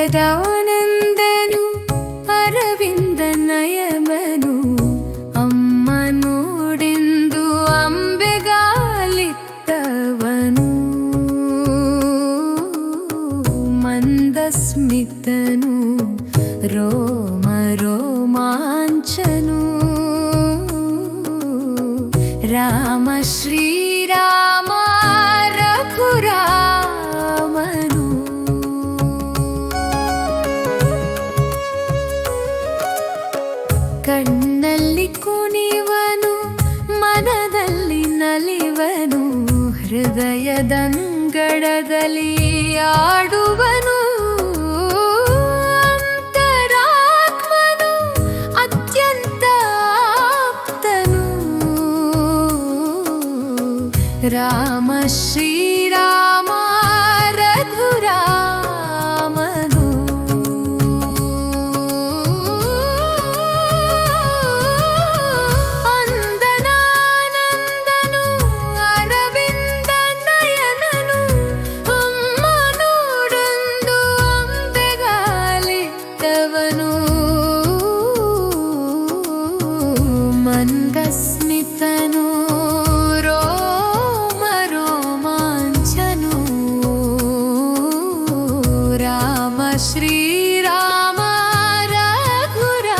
ಅಂದದಾನಂದನು ಅರವಿಂದ ನಯಮನು ಅಮ್ಮ ನೋಡೆಂದು ಅಂಬೆಗಾಲಿತ್ತವನು ಮಂದಸ್ಮಿತನು ರೋಮ ರೋಮಾಂಚನು ರಾಮ ಶ್ರೀರಾಮ ರಘುರಾಮನು ಕಣ್ಣಲ್ಲಿ ಕುಣಿವನು ಮನದಲ್ಲಿ ನಲಿವನು ಹೃದಯದಂಗಡದಲ್ಲಿ ಆಡುವನು ಅಂತರಾತ್ಮನು ಅತ್ಯಂತ ಆಪ್ತನು ರಾಮ ಶ್ರೀರಾಮ ರಘುರಾಮನು ಅಂದನಾನಂದನು ಅರವಿಂದ ನಯನನು ಅಮ್ಮ ನೋಡೆಂದು ಅಂಬೆಗಾಲಿತ್ತವನು ಮಂದಸ್ಮಿತನು ರೋಮ ರೋಮಾಂಚನು ರಾಮ ಶ್ರೀರಾಮ ರಘುರಾಮನು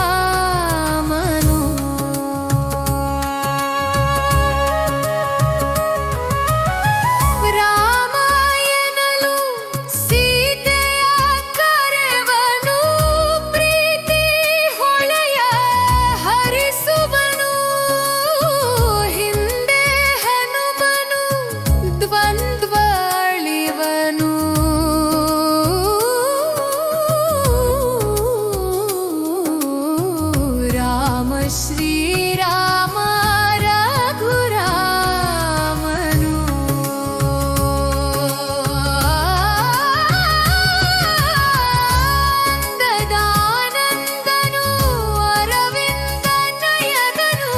ರಾಮಾಯಣಲು ಸೀತೆಯ ಕರೆವನು ಪ್ರೀತಿ ಹೊಳೆಯ ಹರಿಸುವನು ಹಿಂದೆ ಹನುಮನು ದ್ವಂದ್ವ ಅಳಿವನು ರಾಮ ಶ್ರೀರಾಮ ರಘುರಾಮನು ಅಂದದಾನಂದನು ಅರವಿಂದ ನಯನನು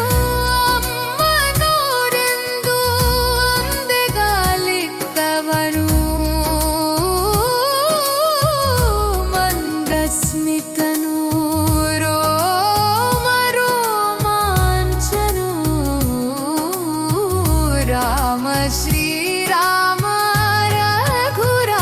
ಅಮ್ಮ ನೋಡೆಂದು ಅಂಬೆಗಾಲಿತ್ತವನು ಮಂದಸ್ಮಿತನು ರೋಮ ರೋಮಾಂಚನು ರಾಮ ಶ್ರೀರಾಮ ರಘುರಾಮನು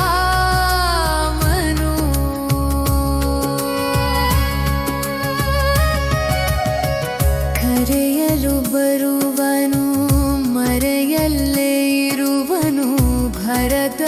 ಕರೆಯಲು ಬರುವನು ಮರೆಯಲ್ಲೇ ಇರುವನು ಭರತ